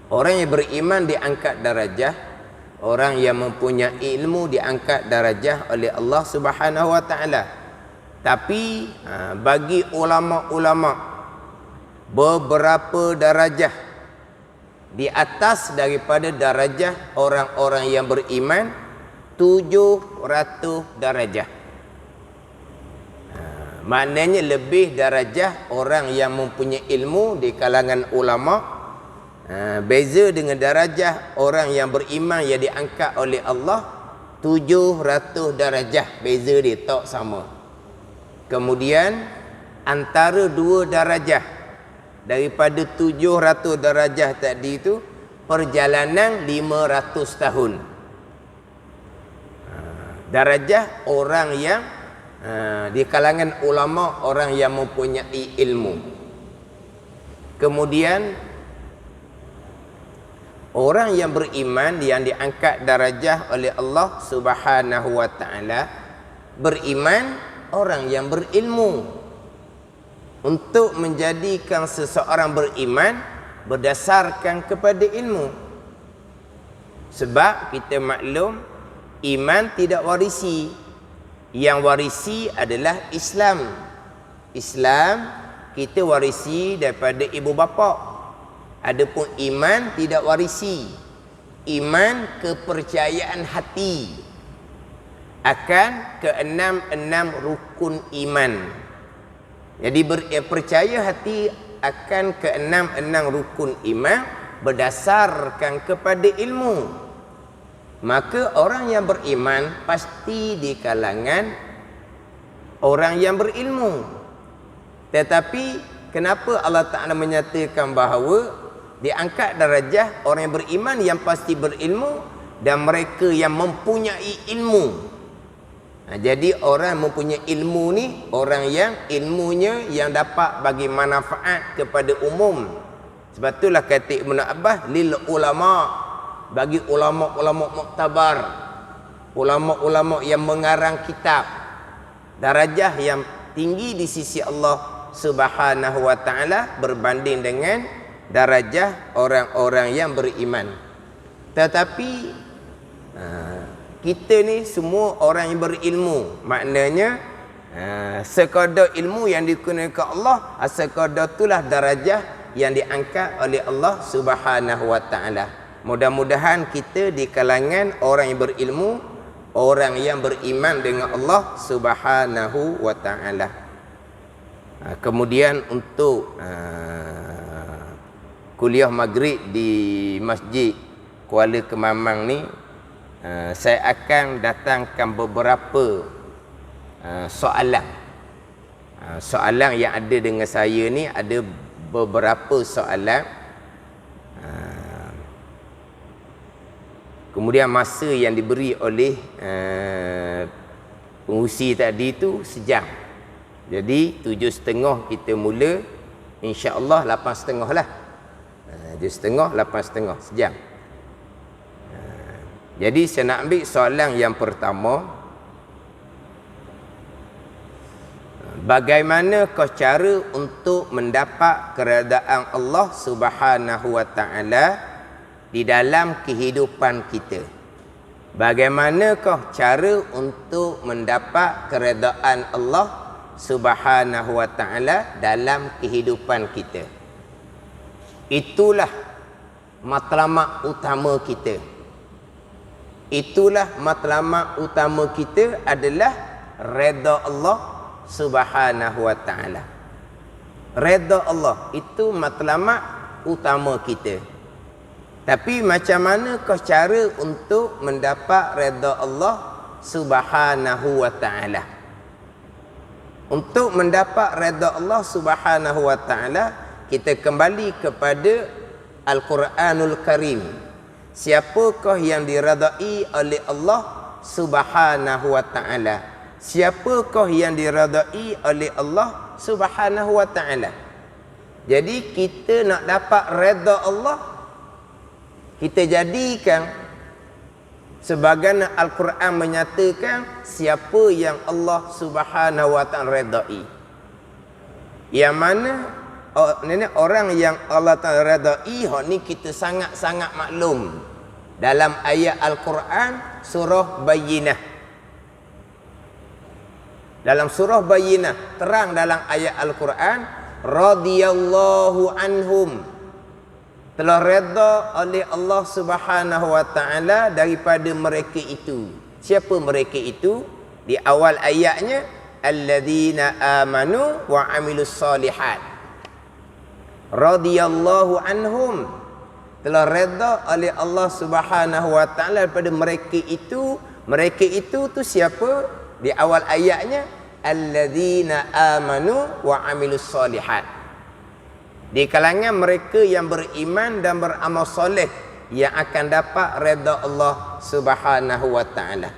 Orang yang beriman diangkat darajah, orang yang mempunyai ilmu diangkat darajah oleh Allah Subhanahu wa taala. Tapi bagi ulama-ulama beberapa darajah di atas daripada darajah orang-orang yang beriman, 700 darajah. Maknanya lebih darajah orang yang mempunyai ilmu di kalangan ulama. Beza dengan darajah orang yang beriman yang diangkat oleh Allah, 700 darajah. Beza dia tak sama. Kemudian antara dua darajah daripada 700 darajah tadi itu, perjalanan 500 tahun. Darajah orang yang di kalangan ulama, orang yang mempunyai ilmu. Kemudian orang yang beriman yang diangkat darajah oleh Allah Subhanahu wa taala, beriman orang yang berilmu. Untuk menjadikan seseorang beriman berdasarkan kepada ilmu. Sebab kita maklum iman tidak warisi. Yang warisi adalah Islam. Islam kita warisi daripada ibu bapa. Adapun iman tidak warisi. Iman kepercayaan hati akan keenam-enam rukun iman. Jadi percaya hati akan keenam-enam rukun iman berdasarkan kepada ilmu. Maka orang yang beriman pasti di kalangan orang yang berilmu. Tetapi kenapa Allah Ta'ala menyatakan bahawa diangkat darajah orang yang beriman yang pasti berilmu dan mereka yang mempunyai ilmu. Jadi orang mempunyai ilmu ni orang yang ilmunya yang dapat bagi manfaat kepada umum. Sebab itulah kata Ibn Abbas, lil ulama, bagi ulama-ulama muktabar, ulama-ulama yang mengarang kitab, darajah yang tinggi di sisi Allah Subhanahu wa taala berbanding dengan darajah orang-orang yang beriman. Tetapi kita ni semua orang yang berilmu. Maknanya sekadar ilmu yang digunakan Allah, sekadar itulah darajah yang diangkat oleh Allah Subhanahu wa taala. Mudah-mudahan kita di kalangan orang yang berilmu, orang yang beriman dengan Allah Subhanahu wa taala. Kemudian untuk kuliah maghrib di Masjid Kuala Kemamang ni, saya akan datangkan beberapa soalan. Soalan yang ada dengan saya ni ada beberapa soalan. Kemudian masa yang diberi oleh pengurusi tadi tu sejam. Jadi 7.30 kita mula, insya-Allah 8.30 lah. 7.30, 8.30 sejam. Jadi saya nak ambil soalan yang pertama. Bagaimanakah cara untuk mendapat keredaan Allah Subhanahu wa taala di dalam kehidupan kita? Bagaimanakah cara untuk mendapat keredaan Allah Subhanahu wa taala dalam kehidupan kita? Itulah matlamat utama kita. Itulah matlamat utama kita adalah redha Allah Subhanahu wa taala. Redha Allah itu matlamat utama kita. Tapi macam manakah cara untuk mendapat redha Allah Subhanahu wa taala? Untuk mendapat redha Allah Subhanahu wa taala, kita kembali kepada Al-Quranul Karim. Siapakah yang diredai oleh Allah Subhanahu wa taala? Siapakah yang diredai oleh Allah Subhanahu wa taala? Jadi kita nak dapat redha Allah, kita jadikan sebagaimana Al-Quran menyatakan siapa yang Allah Subhanahu wa taala redai. Yang mana orang yang Allah Ta'ala redai, hak ni kita sangat-sangat maklum. Dalam ayat Al-Quran surah Bayyinah. Dalam surah Bayyinah terang dalam ayat Al-Quran, radhiyallahu anhum, telah redha oleh Allah Subhanahu wa taala daripada mereka itu. Siapa mereka itu? Di awal ayatnya, alladzina amanu wa amilus solihat. Radhiyallahu anhum, telah redha oleh Allah Subhanahu wa taala daripada mereka itu. Mereka itu tu siapa? Di awal ayatnya, alladzina amanu wa amilus solihat. Di kalangan mereka yang beriman dan beramal soleh yang akan dapat redha Allah Subhanahu wa taala.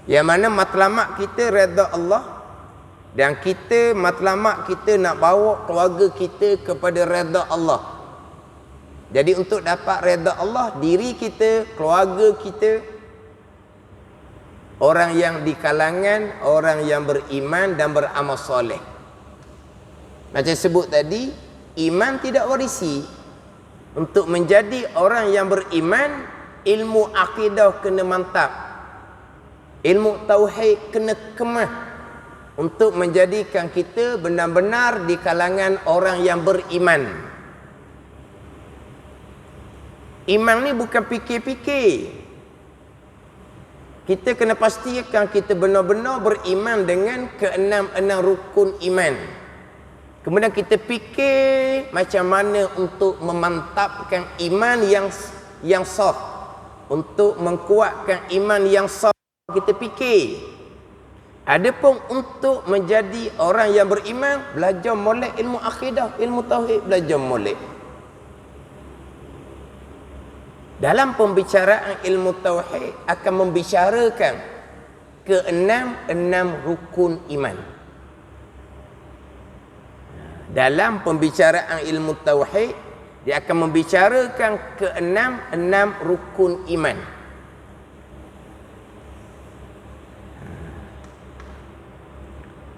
Yang mana matlamat kita redha Allah, dan kita matlamat kita nak bawa keluarga kita kepada redha Allah. Jadi untuk dapat redha Allah, diri kita, keluarga kita, orang yang di kalangan orang yang beriman dan beramal soleh. Macam sebut tadi, iman tidak warisi. Untuk menjadi orang yang beriman, ilmu akidah kena mantap, ilmu tauhid kena kemah, untuk menjadikan kita benar-benar di kalangan orang yang beriman. Iman ni bukan fikir-fikir. Kita kena pastikan kita benar-benar beriman dengan keenam-enam rukun iman. Kemudian kita fikir macam mana untuk memantapkan iman yang sah, untuk mengkuatkan iman yang sah, kita fikir. Adapun untuk menjadi orang yang beriman, belajar molek ilmu akidah, ilmu tauhid, belajar molek. Dalam pembicaraan ilmu tauhid akan membicarakan keenam rukun iman. Dalam pembicaraan ilmu tauhid, dia akan membicarakan keenam rukun iman.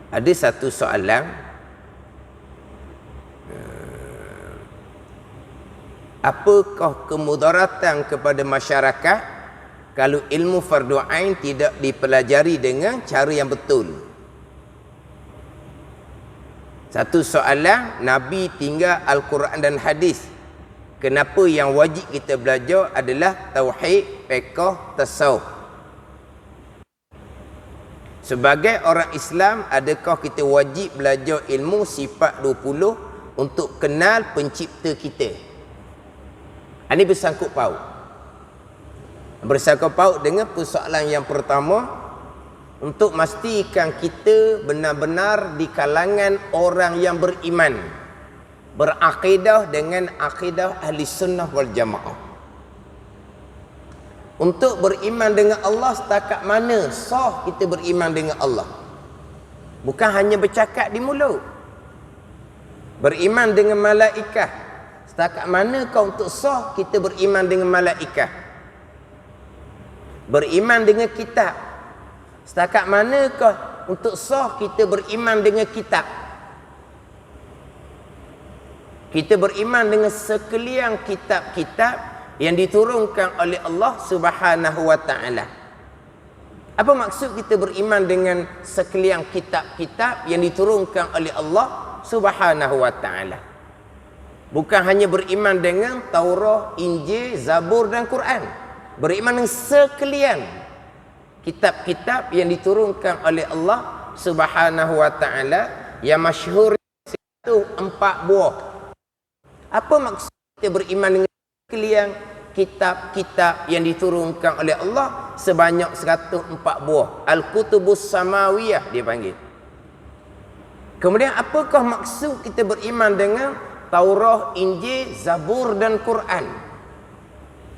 Ada satu soalan, apakah kemudaratan kepada masyarakat kalau ilmu fardu ain tidak dipelajari dengan cara yang betul? Satu soalan, Nabi tinggal Al-Quran dan hadis. Kenapa yang wajib kita belajar adalah tauhid, fiqh, tasawuf? Sebagai orang Islam, adakah kita wajib belajar ilmu sifat 20 untuk kenal pencipta kita? Ini bersangkut paut. Bersangkut paut dengan persoalan yang pertama, untuk memastikan kita benar-benar di kalangan orang yang beriman, berakidah dengan akidah ahli sunnah wal jamaah. Untuk beriman dengan Allah, setakat mana sah kita beriman dengan Allah? Bukan hanya bercakap di mulut. Beriman dengan malaikat, setakat mana kau untuk sah kita beriman dengan malaikat? Beriman dengan kitab, setakat manakah untuk sah kita beriman dengan kitab? Kita beriman dengan sekalian kitab-kitab yang diturunkan oleh Allah Subhanahu wa taala. Apa maksud kita beriman dengan sekalian kitab-kitab yang diturunkan oleh Allah Subhanahu wa taala? Bukan hanya beriman dengan Taurat, Injil, Zabur dan Quran. Beriman dengan sekalian kitab-kitab yang diturunkan oleh Allah Subhanahu wa taala, yang masyhur itu 4 buah. Apa maksud kita beriman dengan sekalian kitab-kitab yang diturunkan oleh Allah sebanyak 104 buah? Al-Kutubus Samawiyah dia panggil. Kemudian apakah maksud kita beriman dengan Taurat, Injil, Zabur dan Quran?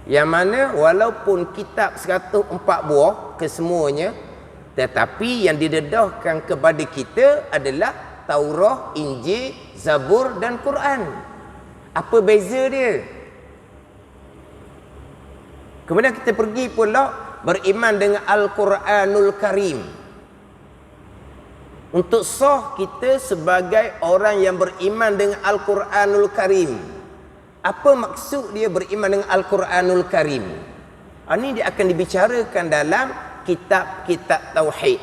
Yang mana walaupun kitab 104 buah kesemuanya, tetapi yang didedahkan kepada kita adalah Taurat, Injil, Zabur dan Quran. Apa beza dia? Kemudian kita pergi pula beriman dengan Al-Quranul Karim. Untuk sah kita sebagai orang yang beriman dengan Al-Quranul Karim. Apa maksud dia beriman dengan Al-Quranul Karim? Ini dia akan dibicarakan dalam kitab-kitab Tauhid.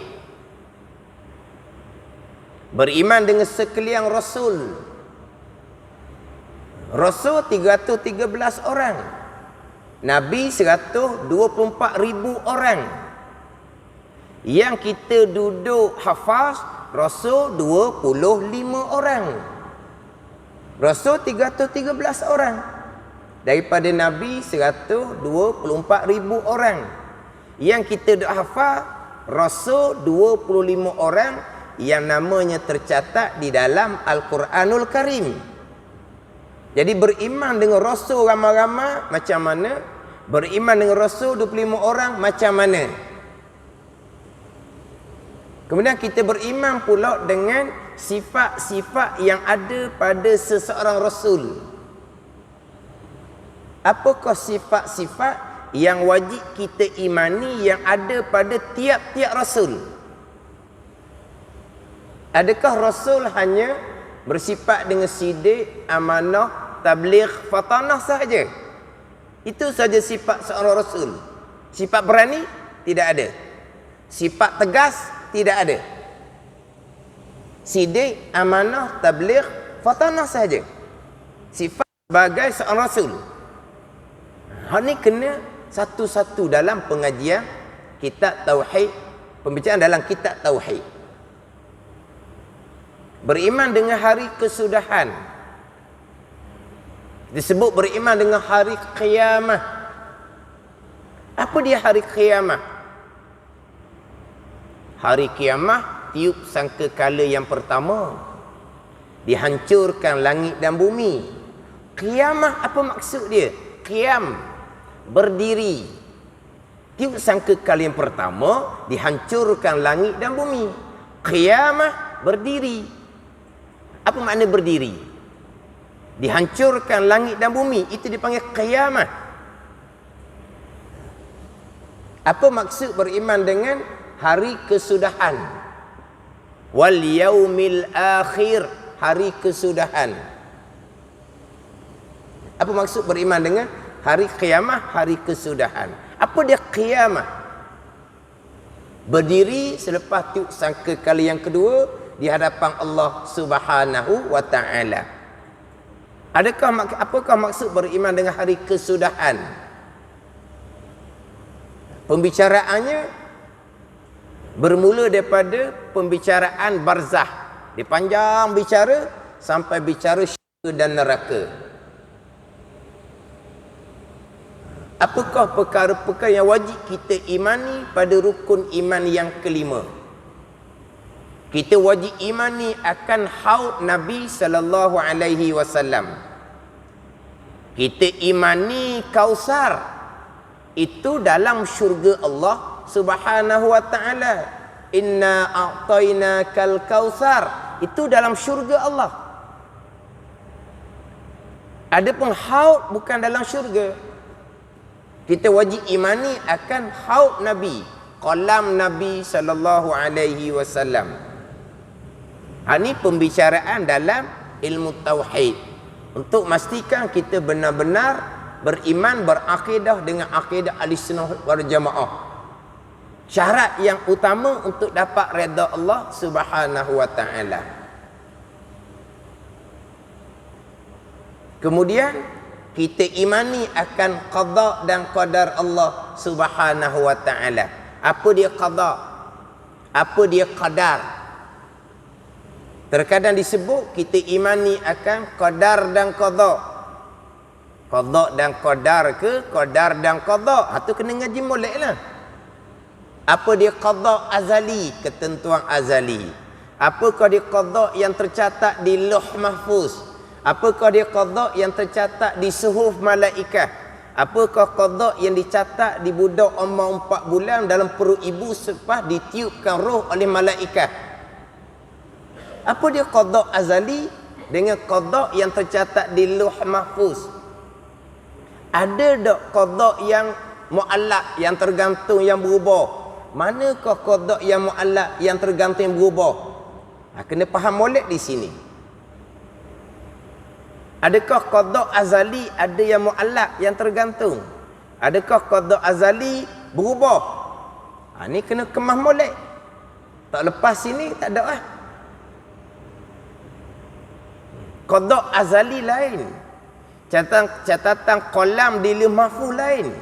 Beriman dengan sekalian Rasul. Rasul 313 orang. Nabi 124,000 orang. Yang kita duduk hafaz, Rasul 25 orang. Rasul 313 orang. Daripada Nabi 124,000 orang. Yang kita duduk hafaz, Rasul 25 orang yang namanya tercatat di dalam Al-Quranul Karim. Jadi beriman dengan Rasul ramai-ramai macam mana? Beriman dengan Rasul 25 orang macam mana? Kemudian kita beriman pula dengan sifat-sifat yang ada pada seseorang Rasul. Apakah sifat-sifat yang wajib kita imani yang ada pada tiap-tiap Rasul? Adakah Rasul hanya bersifat dengan sidik, amanah, tabligh, fatanah sahaja? Itu saja sifat seorang Rasul. Sifat berani? Tidak ada. Sifat tegas? Tidak ada. Sidik, amanah, tabligh, fatanah sahaja. Sifat sebagai seorang Rasul. Hal ni kena satu-satu dalam pengajian kitab Tauhid. Pembicaraan dalam kitab Tauhid. Beriman dengan hari kesudahan. Disebut beriman dengan hari qiyamah. Apa dia hari qiyamah? Hari kiamah tiup sangkakala yang pertama. Dihancurkan langit dan bumi. Qiyamah apa maksud dia? Qiyam, berdiri. Tiup sangkakala yang pertama, dihancurkan langit dan bumi. Qiyamah, berdiri. Apa makna berdiri? Dihancurkan langit dan bumi, itu dipanggil qiyamah. Apa maksud beriman dengan hari kesudahan? Wal yaumil akhir, hari kesudahan. Apa maksud beriman dengan hari qiyamah, hari kesudahan? Apa dia qiyamah? Berdiri selepas tiup sangkakala yang kedua di hadapan Allah Subhanahu wa taala. Apakah maksud beriman dengan hari kesudahan? Pembicaraannya bermula daripada pembicaraan barzah. Dia panjang bicara sampai bicara syurga dan neraka. Apakah perkara-perkara yang wajib kita imani pada rukun iman yang kelima? Kita wajib imani akan haud Nabi sallallahu alaihi wasallam. Kita imani Kausar itu dalam syurga Allah Subhanahu wa taala. Inna a'tainakal Kausar, itu dalam syurga Allah. Adapun haud bukan dalam syurga. Kita wajib imani akan haud Nabi, qalam Nabi sallallahu alaihi wasallam. Ini pembicaraan dalam ilmu tauhid untuk memastikan kita benar-benar beriman, berakidah dengan akidah Ahlussunnah wal Jamaah. Syarat yang utama untuk dapat redha Allah Subhanahu wa taala. Kemudian kita imani akan qada dan qadar Allah Subhanahu wa taala. Apa dia qada? Apa dia qadar? Terkadang disebut kita imani akan qadar dan qada. Qada dan qadar ke qadar dan qada? Itu kena ngaji moleklah. Apa dia qada azali, ketentuan azali? Apakah dia qada yang tercatat di Lauh Mahfuz? Apakah dia qada yang tercatat di suhuf malaikat? Apakah qada yang dicatat di budak umur 4 bulan dalam perut ibu selepas ditiupkan roh oleh malaikat? Apa dia qada azali dengan qada yang tercatat di Lauh Mahfuz? Ada tak qada yang muallaq, yang tergantung, yang berubah? Manakah qada yang muallaq, yang tergantung, yang berubah? Kena faham molek di sini. Adakah qada azali ada yang muallaq, yang tergantung? Adakah qada azali berubah? Ni kena kemah molek. Tak lepas sini tak ada lah. Qada azali lain. Catatan qalam di lauh mahfuz lain.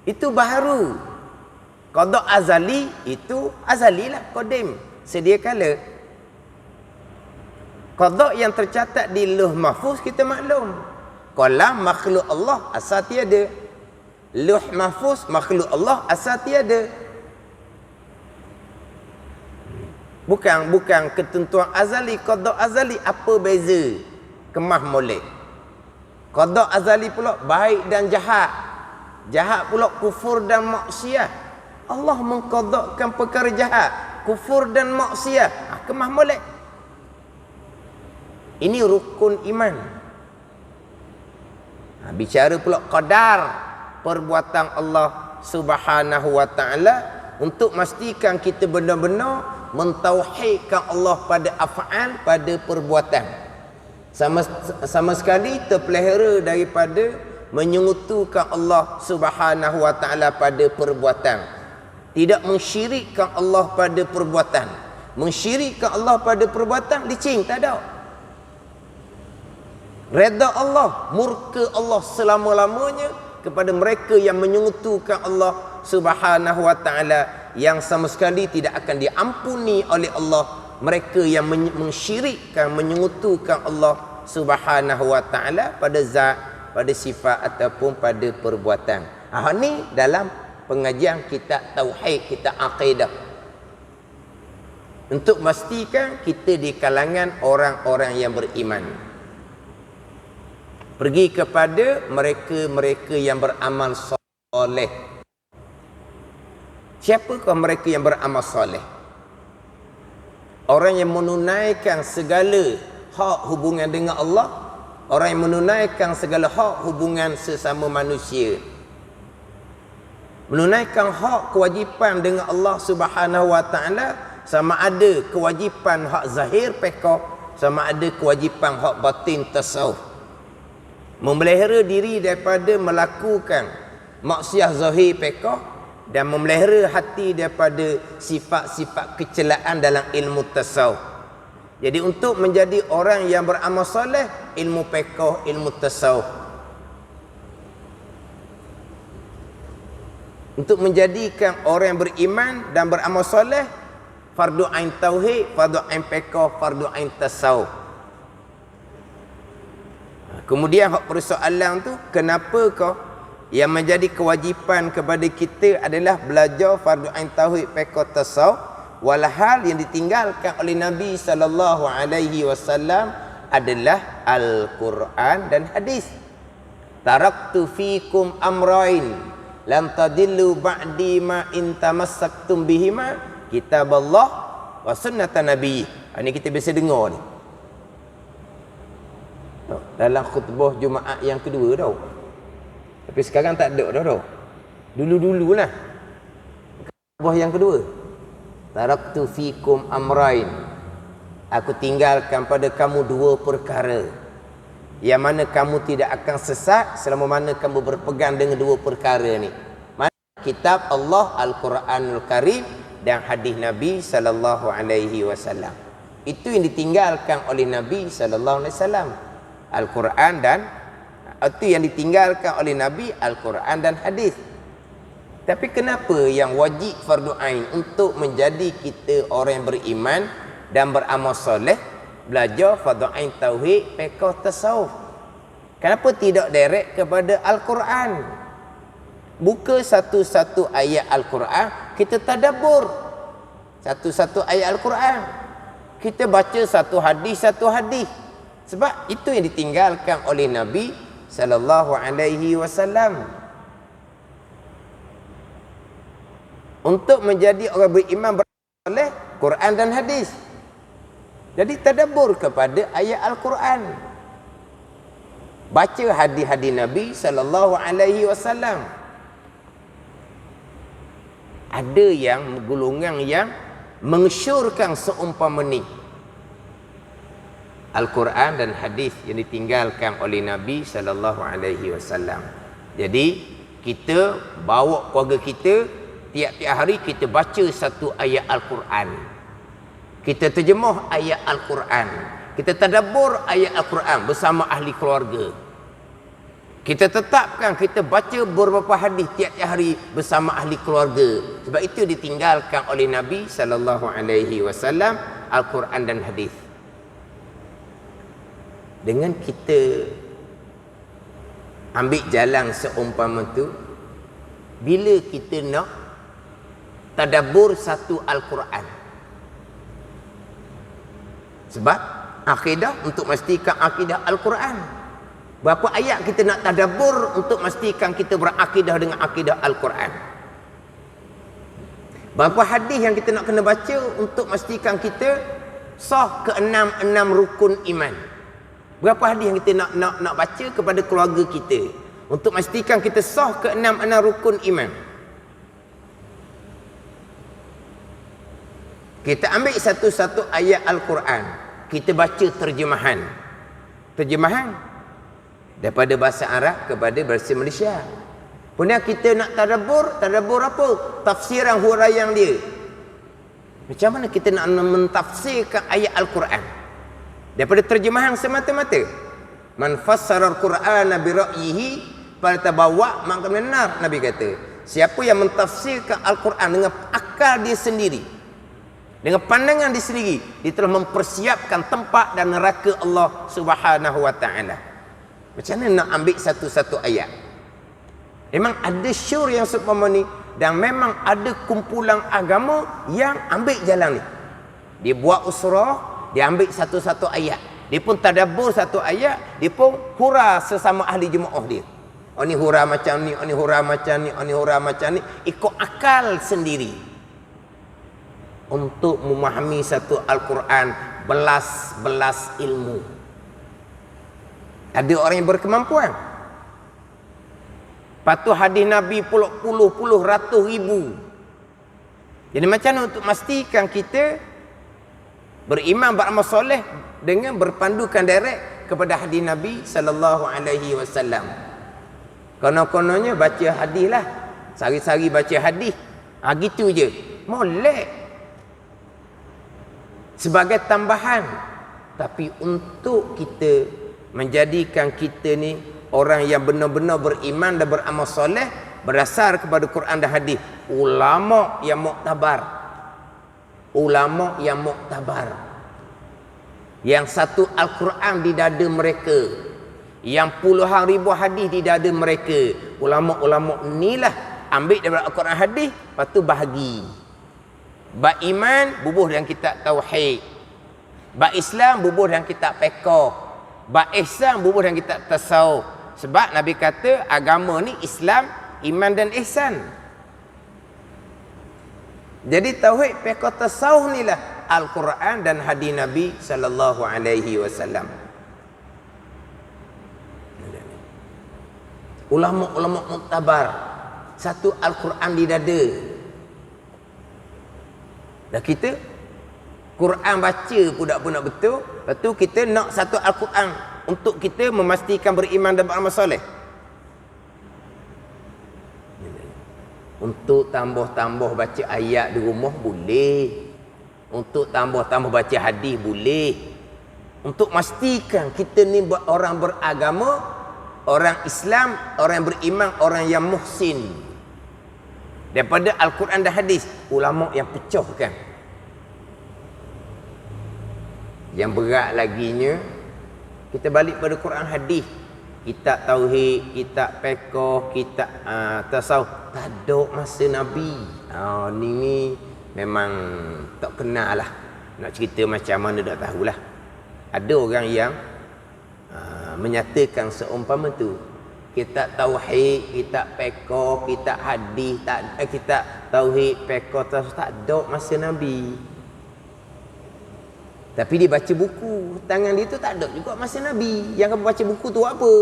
Itu baharu. Qada azali itu azalilah, qadim, sedia kala. Qada yang tercatat di lauh mahfuz kita maklum. Qalam makhluk Allah asal tiada. Lauh mahfuz makhluk Allah asal tiada. Bukan ketentuan azali, qada azali. Apa beza? Kemah molek. Qada azali pula baik dan jahat. Jahat pula kufur dan maksiat. Allah mengqadakkan perkara jahat, kufur dan maksiat. Kemah molek. Ini rukun iman. Bicara pula qadar, perbuatan Allah Subhanahu wa taala, untuk memastikan kita benar-benar mentauhidkan Allah pada af'al, pada perbuatan. Sama sekali terpelihara daripada menyekutukan Allah Subhanahu wa taala pada perbuatan. Tidak mensyirikkan Allah pada perbuatan. Mensyirikkan Allah pada perbuatan licin, tak ada. Redha Allah, murka Allah selama-lamanya kepada mereka yang menyekutukan Allah Subhanahu wa taala, yang sama sekali tidak akan diampuni oleh Allah mereka yang mensyirikkan, menyekutukan Allah Subhanahu wa taala pada zat, pada sifat ataupun pada perbuatan. Ni dalam pengajian kitab tauhid, kitab akidah, untuk memastikan kita di kalangan orang-orang yang beriman. Pergi kepada mereka-mereka yang beramal soleh. Siapakah mereka yang beramal soleh? Orang yang menunaikan segala hak hubungan dengan Allah, orang yang menunaikan segala hak hubungan sesama manusia, menunaikan hak kewajipan dengan Allah Subhanahu wa taala, sama ada kewajipan hak zahir fiqh, sama ada kewajipan hak batin tasawuf. Memelihara diri daripada melakukan maksiat zahir fiqh, dan memelihara hati daripada sifat-sifat kecelaan dalam ilmu tasawuf. Jadi untuk menjadi orang yang beramal soleh, ilmu fiqh, ilmu tasawuf. Untuk menjadikan orang yang beriman dan beramal soleh, fardu ain tauhid, fardu ain fiqh, fardu ain tasawuf. Kemudian hak persoalan tu, kenapakah yang menjadi kewajipan kepada kita adalah belajar fardu ain tauhid, fiqh, tasawuf, walhal yang ditinggalkan oleh Nabi sallallahu alaihi wasallam adalah Al-Quran dan hadis. Taraktu fikum amrain lam tadillu ba'di ma in tamassaktum bihima, kitaballah wa sunnatan nabi. Ini kita biasa dengar ni dalam khutbah Jumaat yang kedua tau. Tapi sekarang tak ada dah. Dulu-dululah khutbah yang kedua. Taraktu fikum amrain, aku tinggalkan pada kamu dua perkara, yang mana kamu tidak akan sesat selama mana kamu berpegang dengan dua perkara ni. Mana? Kitab Allah Al-Quranul Karim dan hadis Nabi sallallahu alaihi wasallam. Itu yang ditinggalkan oleh Nabi sallallahu alaihi wasallam. Al-Quran dan itu yang ditinggalkan oleh Nabi, Al-Quran dan hadis. Tapi kenapa yang wajib fardu ain untuk menjadi kita orang yang beriman dan beramal soleh, belajar fardu ain tauhid, fiqh, tasawuf? Kenapa tidak direct kepada Al-Quran? Buka satu-satu ayat Al-Quran, kita tadabbur satu-satu ayat Al-Quran. Kita baca satu hadis. Sebab itu yang ditinggalkan oleh Nabi sallallahu alaihi wasallam. Untuk menjadi orang beriman oleh Quran dan hadis, jadi tadabbur kepada ayat Al-Quran, baca hadis-hadis Nabi sallallahu alaihi wasallam. Ada yang golongan yang mengsyorkan seumpama ni, Al-Quran dan hadis yang ditinggalkan oleh Nabi sallallahu alaihi wasallam. Jadi kita bawa keluarga kita tiap-tiap hari kita baca satu ayat Al-Quran. Kita terjemah ayat Al-Quran. Kita tadabbur ayat Al-Quran bersama ahli keluarga. Kita tetapkan kita baca beberapa hadis tiap-tiap hari bersama ahli keluarga. Sebab itu ditinggalkan oleh Nabi sallallahu alaihi wasallam Al-Quran dan hadis. Dengan kita ambil jalan seumpama tu, bila kita nak tadabbur satu Al-Quran. Sebab akidah untuk memastikan akidah Al-Quran. Berapa ayat kita nak tadabbur untuk memastikan kita berakidah dengan akidah Al-Quran. Berapa hadis yang kita nak kena baca untuk memastikan kita sah ke-6 rukun iman. Berapa hadis yang kita nak baca kepada keluarga kita untuk memastikan kita sah ke-6 rukun iman. Kita ambil satu-satu ayat Al-Quran, kita baca terjemahan. Terjemahan daripada bahasa Arab kepada bahasa Malaysia. Kemudian kita nak tadabbur apa? Tafsiran huraian dia. Macam mana kita nak mentafsirkan ayat Al-Quran? Daripada terjemahan semata-mata. Man fassara al-Qur'ana bi ra'yihi faltabawa maka benar, Nabi kata. Siapa yang mentafsirkan Al-Quran dengan akal dia sendiri, dengan pandangan dia sendiri, dia telah mempersiapkan tempat dan neraka Allah Subhanahu wa taala. Macam mana nak ambil satu-satu ayat? Memang ada syur yang seumpama ni, dan memang ada kumpulan agama yang ambil jalan ni. Dia buat usrah, dia ambil satu-satu ayat. Dia pun tadabbur satu ayat, dia pun hura sesama ahli jemaah dia. Oh ni hura macam ni, oh ni hura macam ni, oh ni hura macam ni. Ikut akal sendiri. Untuk memahami satu Al-Quran, belas-belas ilmu. Ada orang yang berkemampuan. Patuh hadis Nabi puluh ratus ribu. Jadi macam mana untuk memastikan kita beriman beramal soleh dengan berpandukan direct kepada hadis Nabi sallallahu alaihi wasallam. Konon-kononnya baca hadis lah. Sari-sari baca hadis. Gitu je. Molek. Sebagai tambahan. Tapi untuk kita menjadikan kita ni orang yang benar-benar beriman dan beramal soleh berdasar kepada Quran dan hadis, ulama yang muktabar. Ulama yang muktabar, yang satu Al-Quran di dada mereka, yang puluhan ribu hadis di dada mereka. Ulama-ulama inilah ambil daripada Al-Quran hadis, lepas tu bahagi. Bab iman bubuh dalam kitab tauhid, bab Islam bubuh dalam kitab fiqh, bab ihsan bubuh dalam kitab tasawuf. Sebab Nabi kata agama ni Islam, iman dan ihsan. Jadi tauhid, fiqh, tasawuf ni lah Al-Quran dan hadis Nabi sallallahu alaihi wasallam. Ulama-ulama muktabar, satu Al-Quran di dada. Dan kita Quran baca pun nak betul. Lepas tu kita nak satu Al-Quran untuk kita memastikan beriman dan beramal soleh. Untuk tambah-tambah baca ayat di rumah boleh. Untuk tambah-tambah baca hadis boleh. Untuk memastikan kita ni orang beragama, orang Islam, orang yang beriman, orang yang muhsin. Daripada Al-Quran dan hadis, ulama yang pecahkan. Yang berat laginya, kita balik pada Quran hadis. Kitab tauhid, kitab fiqh, kitab tasawuf, tak ada masa Nabi. Ni memang tak kenal lah. Nak cerita macam mana tak tahulah. Ada orang yang menyatakan seumpama tu. Kitab tauhid, kitab fiqh, kitab hadis, kitab tauhid, fiqh, tasawuf, tak ada masa Nabi. Tapi dia baca buku, tangan dia tu tak ada juga masa Nabi. Yang kamu baca buku tu apa?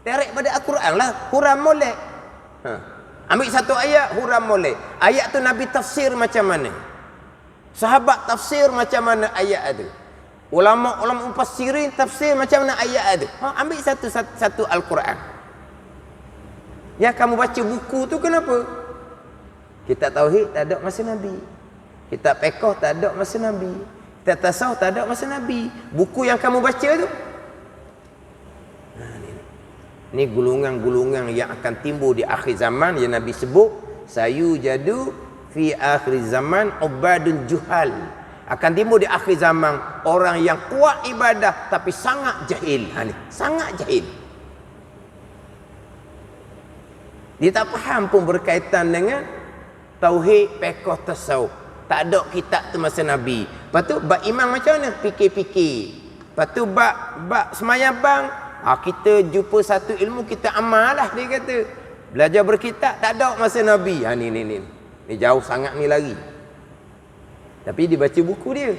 Terek pada Al-Quran lah, huram molek. Ambil satu ayat, huram molek. Ayat tu Nabi tafsir macam mana? Sahabat tafsir macam mana ayat tu? Ulama-ulama mufassirin tafsir macam mana ayat tu. Ambil satu Al-Quran. Yang kamu baca buku tu kenapa? Kitab tauhid tak ada masa Nabi. Kitab fiqh tak ada masa Nabi. Kitab tasawuf tak ada masa Nabi. Buku yang kamu baca tu. Ini gulungan-gulungan yang akan timbul di akhir zaman yang Nabi sebut, sayu jadu fi akhir zaman ubadun juhal. Akan timbul di akhir zaman orang yang kuat ibadah tapi sangat jahil. Sangat jahil. Dia tak faham pun berkaitan dengan tauhid, fiqh, tasawuf. Tak ada kitab tu masa Nabi. Lepas tu bab imam macam mana? Fikir-fikir. Lepas tu bab semayang bang, kita jumpa satu ilmu kita amal lah, dia kata. Belajar berkitab tak ada masa Nabi. Ni jauh sangat ni lagi. Tapi dibaca buku dia.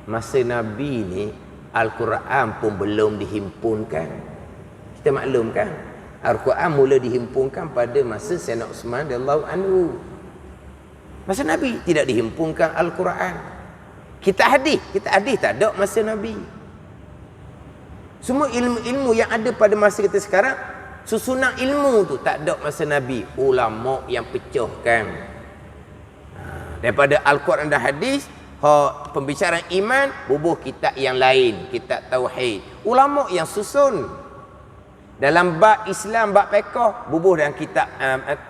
Masa Nabi ni Al-Quran pun belum dihimpunkan. Kita maklum kan? Al-Quran mula dihimpunkan pada masa Sayyidina Uthman radhiyallahu anhu. Masa Nabi tidak dihimpunkan Al-Quran. Kitab hadis tak ada masa Nabi. Semua ilmu-ilmu yang ada pada masa kita sekarang, susunan ilmu tu tak ada masa Nabi. Ulama yang pecahkan. Daripada Al-Quran dan hadis, pembicaraan iman, bubuh kitab yang lain, kitab tauhid. Ulama yang susun. Dalam bab Islam, bab fiqh, bubuh dalam kitab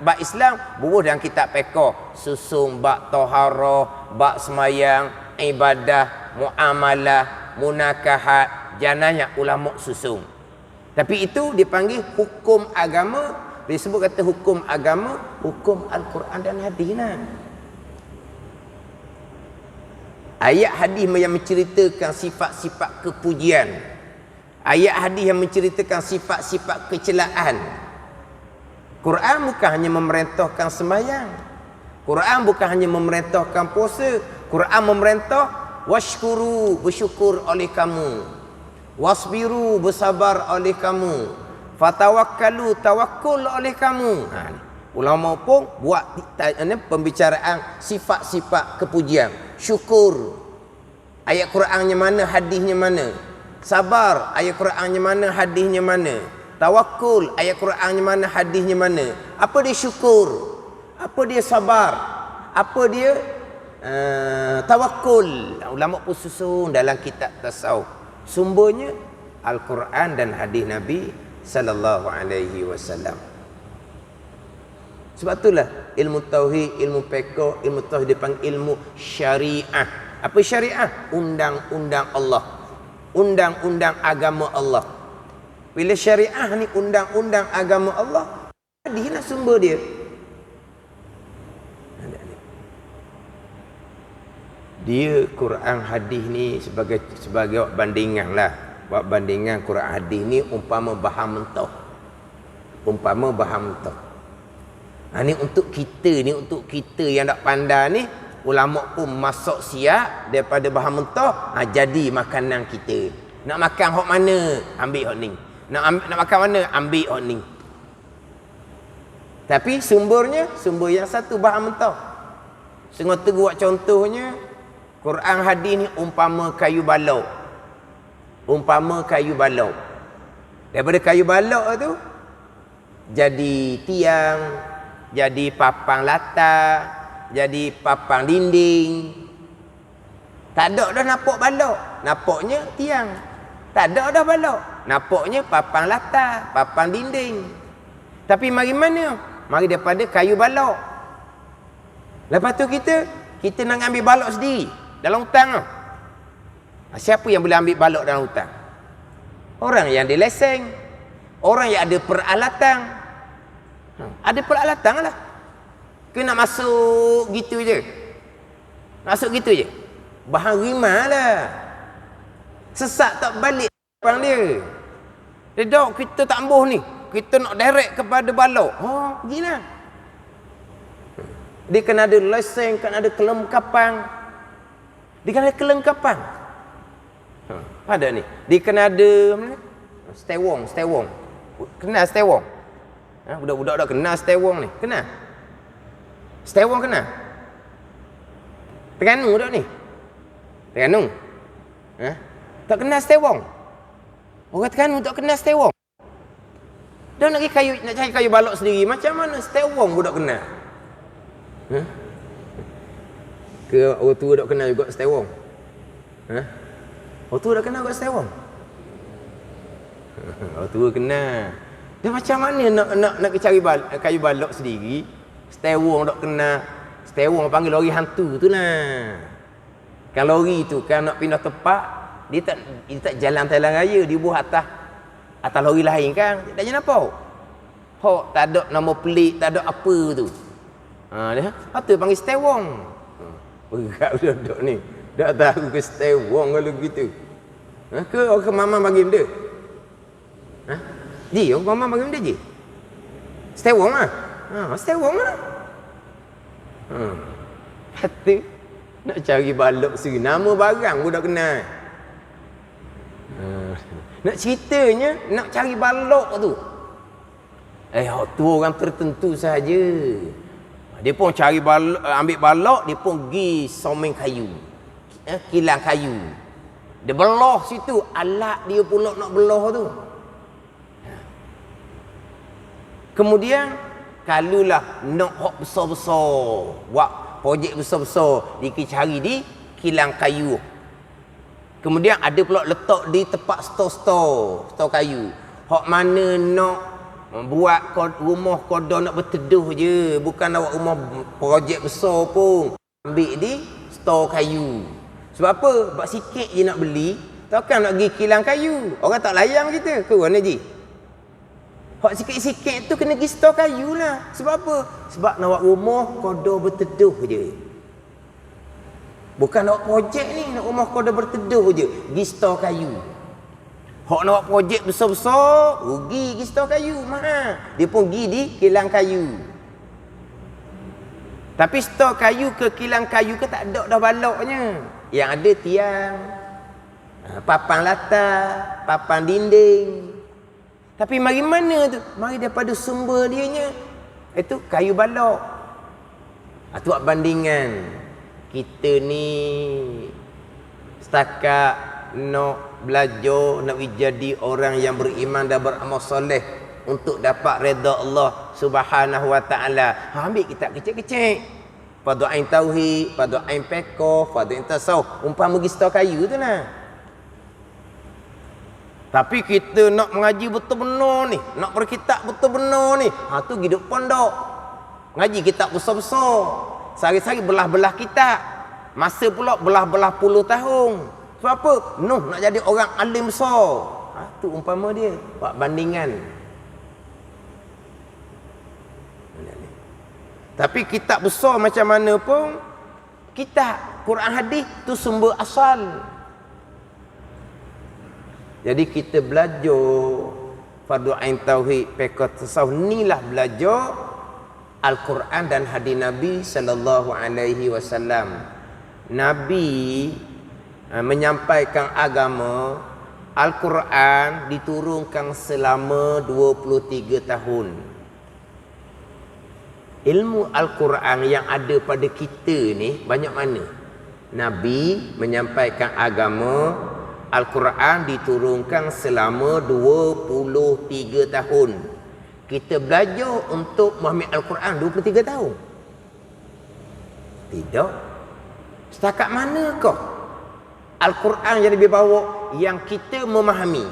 bab Islam, bubuh dalam kitab fiqh. Susun bab taharah, bab semayang, ibadah, muamalah, munakahat, janayah ulama susun. Tapi itu dipanggil hukum agama. Disebut kata hukum agama, hukum Al-Quran dan hadis lah. Ayat hadis yang menceritakan sifat-sifat kepujian. Ayat hadis yang menceritakan sifat-sifat kecelaan. Quran bukan hanya memerintahkan sembahyang. Quran bukan hanya memerintahkan puasa. Quran memerintah washkuru, bersyukur oleh kamu. Wasbiru, bersabar oleh kamu. Fatawakkalu, tawakkul oleh kamu. Ulama pun buat pembicaraan sifat-sifat kepujian. Syukur. Ayat Qurannya mana, hadisnya mana? Sabar, ayat Qurannya mana, hadisnya mana? Tawakkul, ayat Qurannya mana, hadisnya mana? Apa dia syukur? Apa dia sabar? Apa dia tawakkul? Ulama pun susun dalam kitab tasawuf. Sumbernya Al-Quran dan hadis Nabi sallallahu alaihi wasallam. Sebab itulah ilmu tauhid, ilmu fiqh, ilmu tauhid dipanggil ilmu syariah. Apa syariah? Undang-undang Allah. Undang-undang agama Allah. Bila syariah ni undang-undang agama Allah, hadislah sumber dia. Dia Quran hadis ni sebagai bandingan lah. Buat bandingan Quran hadis ni umpama bahan mentah. Umpama bahan mentah. Ni untuk kita yang tak pandai ni, ulama pun masak siap daripada bahan mentah, jadi makanan kita. Nak makan hok mana? Ambil hok ni. Nak makan mana? Ambil hok ni. Tapi sumber yang satu bahan mentah. Setengah tu buat contohnya, Quran hadis ni umpama kayu balok. Umpama kayu balok. Daripada kayu balok tu jadi tiang, jadi papang latar, jadi papang dinding. Tak ada dah nampak balok, nampaknya tiang. Tak ada dah balok, nampaknya papang latar, papang dinding. Tapi mari mana? Mari daripada kayu balok. Lepas tu kita nak ambil balok sendiri dalam hutan. Siapa yang boleh ambil balok dalam hutan? Orang yang ada lesen, orang yang ada peralatan. Ada peralatan lah. Ke nak masuk gitu je? Masuk gitu je? Bahan rimah lah. Sesak tak balik depan dia. Dia dok, kita tak ambuh ni. Kita nak direct kepada balok. Gila. Dia kena ada lesen, kena ada kelengkapan. Dia kena ada kelengkapan. Ada ni. Dia kena ada stewong. Kenal stewong? Budak-budak dah kenal stewong ni. Kenal? Stewong kenal? Terengganu dak ni? Terengganu. Tak kenal setewong. Orang Terengganu tak kenal setewong. Dah nak cari kayu balok sendiri, macam mana setewong pun tak kenal? Ke orang tua tak kenal juga setewong? Orang tua tak kenal juga setewong? Orang tua kenal. Dia macam mana nak cari kayu balok sendiri? Setewong tak kenal. Setewong panggil lori hantu tu lah. Kan lori tu kan nak pindah tempat, dia tak jalan jalan raya, dia buat atas lori lain kan. Tak jalan apa? Hok tak ada nama pelik, tak ada apa tu. Dia tu panggil setewong. Berat budak ni. Tak tahu ke setewong kalau gitu. Ke orang mama bagi benda? Ji, orang mama bagi benda je. Setewong ah. Setewong ah. Hati nak cari balok sendiri, nama barang pun dah kenal. Nak ceritanya nak cari balok tu, tu orang tertentu saja. Dia pun cari balok, ambil balok, dia pun pergi someng kayu, kilang kayu. Dia belah situ, alat dia pula nak belah tu. Kemudian kalulah nak hok besar-besar, buat projek besar-besar, dia cari di kilang kayu. Kemudian ada pula letak di tempat stor kayu. Hok mana nak buat rumah kodoh nak berteduh je, bukan nak buat rumah projek besar pun, ambil di stor kayu. Sebab apa? Sebab sikit je nak beli, takkan nak pergi kilang kayu. Orang tak layan kita ke mana je? Hak sikit-sikit tu kena pergi stor kayu lah. Sebab apa? Sebab nak buat rumah kodoh berteduh je. Bukan nak buat projek ni, nak rumah kodoh berteduh je, pergi stor kayu. Hak nak buat projek besar-besar, pergi stor kayu, mahal. Dia pun pergi di kilang kayu. Tapi stor kayu ke kilang kayu ke tak ada dah baloknya. Yang ada tiang, papan latar, papan dinding. Tapi mari mana tu? Mari daripada sumber dianya. Itu kayu balok. Tu buat bandingan. Kita ni setakat nak belajar, nak jadi orang yang beriman dan beramal soleh untuk dapat redha Allah Subhanahu wa taala. Ambil kitab kecil-kecil. Fardu ain tauhid, fardu ain fiqh, fardu ain tasawuf. Umpama pergi stor kayu tu lah. Tapi kita nak mengaji betul benar ni, nak berkitab betul benar ni, tu hidup pondok. Ngaji kitab besar-besar. Sehari-hari belah-belah kitab. Masa pula belah-belah puluh tahun. Sebab apa? Nuh nak jadi orang alim besar. Tu umpama dia. Buat bandingan. Tapi kitab besar macam mana pun, kitab Quran hadis tu sumber asal. Jadi kita belajar fardu ain tauhid, fiqh tasawuf, inilah belajar Al-Quran dan hadis Nabi sallallahu alaihi wasallam. Nabi menyampaikan agama, Al-Quran diturunkan selama 23 tahun. Ilmu Al-Quran yang ada pada kita ni banyak mana? Nabi menyampaikan agama, Al-Quran diturunkan selama 23 tahun. Kita belajar untuk memahami Al-Quran 23 tahun? Tidak. Setakat manakah Al-Quran yang dibawa yang kita memahami?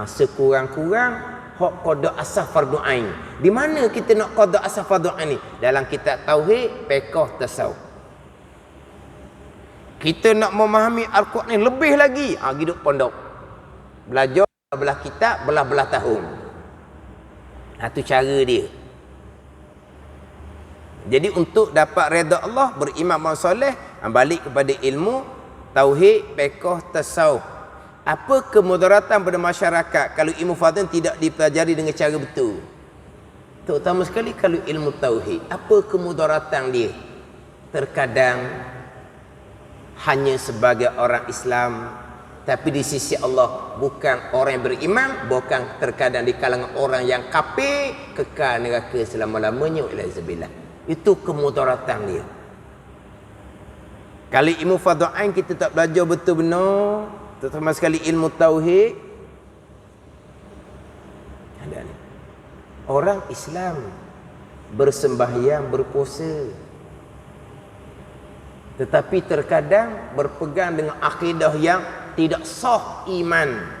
Sekurang-kurang hak qada asal fardu ain. Di mana kita nak qada asal fardu ain ni? Dalam kitab tauhid, fiqh, tasawuf. Kita nak memahami Al-Quran ni lebih lagi, hidup pondok. Belajar belah kitab, belah-belah tahun. Itu cara dia. Jadi untuk dapat redha Allah, beriman soleh, balik kepada ilmu tauhid, fiqh, tasawuf. Apa kemudaratan pada masyarakat kalau ilmu fardhu tidak dipelajari dengan cara betul? Terutama sekali kalau ilmu tauhid. Apa kemudaratan dia? Terkadang hanya sebagai orang Islam, tapi di sisi Allah bukan orang yang beriman, bukan terkadang di kalangan orang yang kafir, kekal neraka selama-lamanya. Itu kemudaratan dia. Kalau ilmu fardhu ain kita tak belajar betul benar, terutama sekali ilmu tauhid, ada ni. Orang Islam bersembahyang, berpuasa, tetapi terkadang berpegang dengan akidah yang tidak sah iman,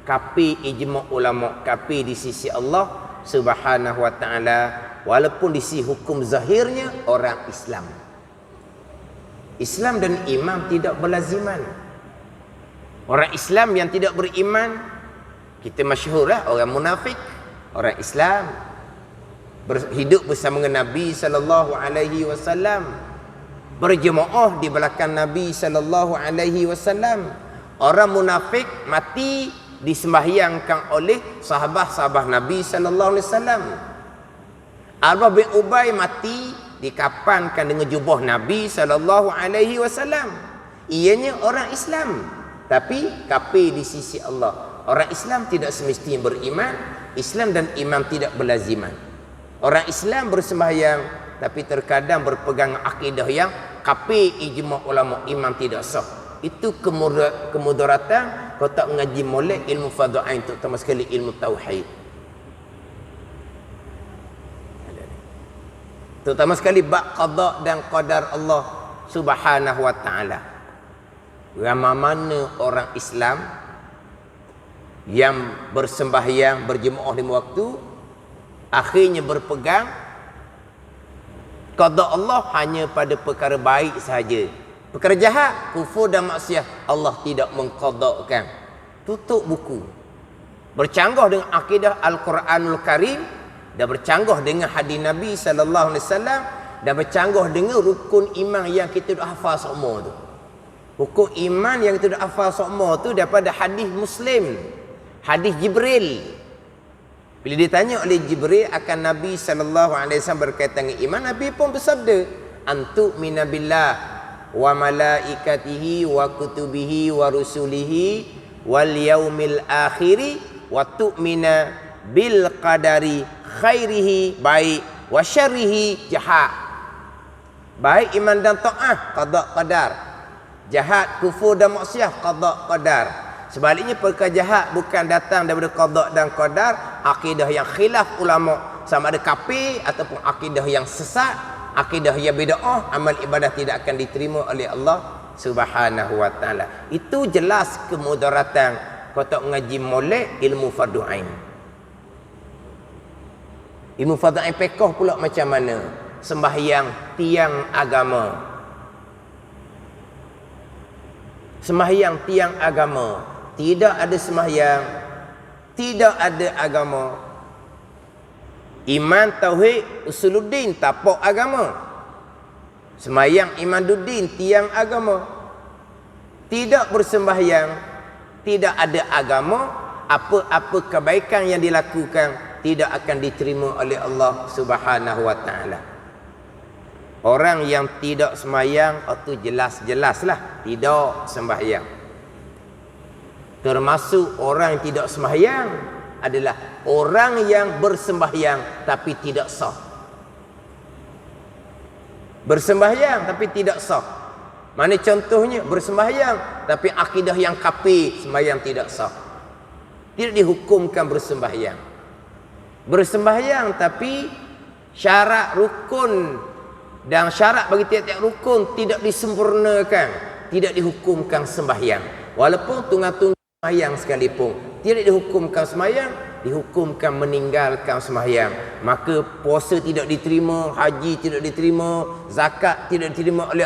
kafir ijma' ulama, kafir di sisi Allah Subhanahu wa taala, walaupun di sisi hukum zahirnya orang Islam. Islam dan iman tidak berlaziman. Orang Islam yang tidak beriman, kita masyhurlah orang munafik. Orang Islam hidup bersama dengan Nabi sallallahu alaihi wasallam, berjemaah di belakang Nabi sallallahu alaihi wasallam. Orang munafik mati disembahyangkan oleh sahabat-sahabat Nabi sallallahu alaihi wasallam. Arbah bin Ubay mati dikapankan dengan jubah Nabi sallallahu alaihi wasallam. Ianya orang Islam tapi kafir di sisi Allah. Orang Islam tidak semestinya beriman. Islam dan iman tidak berlaziman. Orang Islam bersembahyang tapi terkadang berpegang akidah yang kafir ijma' ulama, iman tidak sah. Itu kemudaratan kalau tak mengaji molek ilmu fardhu ain, terutama sekali ilmu tauhid. Terutama sekali bab qada dan qadar Allah Subhanahu wa taala. Ramai mana orang Islam yang bersembahyang, berjemaah lima waktu, akhirnya berpegang qada Allah hanya pada perkara baik sahaja. Perkara jahat, kufur dan maksiat, Allah tidak mengqadakan. Tutup buku. Bercanggah dengan akidah Al-Quranul Karim, dan bercanggah dengan hadis Nabi sallallahu alaihi wasallam, dan bercanggah dengan rukun iman yang kita dah hafal semua tu. Rukun iman yang kita dah hafal semua tu daripada hadis Muslim, hadis Jibril. Bila ditanya oleh Jibril akan Nabi sallallahu alaihi wasallam berkaitan dengan iman, Nabi pun bersabda, antu minabillah wa malaikatihi wa kutubihi wa rusulihi wal yaumil akhiri wa tu'mina bil qadari khairihi baik wa syarrihi jahat. Baik iman dan taat qada qadar, jahat kufur dan maksiat qada qadar. Sebaliknya perkara jahat bukan datang daripada qada dan qadar, akidah yang khilaf ulama, sama ada kafir ataupun akidah yang sesat, akidah yang bid'ah, amal ibadah tidak akan diterima oleh Allah Subhanahu wa taala. Itu jelas kemudaratan kalau tak mengaji molek ilmu fardhu ain. Ilmu fardhu ain fiqh pula macam mana? Sembahyang tiang agama. Sembahyang tiang agama. Tidak ada sembahyang, tidak ada agama. Iman, tauhid, usuluddin, tapak agama. Sembahyang imaduddin, tiang agama. Tidak bersembahyang, tidak ada agama, apa-apa kebaikan yang dilakukan tidak akan diterima oleh Allah Subhanahu wa taala. Orang yang tidak sembahyang itu jelas-jelaslah tidak sembahyang. Termasuk orang yang tidak sembahyang adalah orang yang bersembahyang tapi tidak sah. Bersembahyang tapi tidak sah. Mana contohnya? Bersembahyang tapi akidah yang kafir, sembahyang tidak sah. Tidak dihukumkan bersembahyang. Bersembahyang tapi syarat rukun dan syarat bagi tiap-tiap rukun tidak disempurnakan, tidak dihukumkan sembahyang. Walaupun tunggal-tunggal sembahyang sekalipun tidak dihukumkan sembahyang, dihukumkan meninggalkan sembahyang. Maka puasa tidak diterima, haji tidak diterima, zakat tidak diterima oleh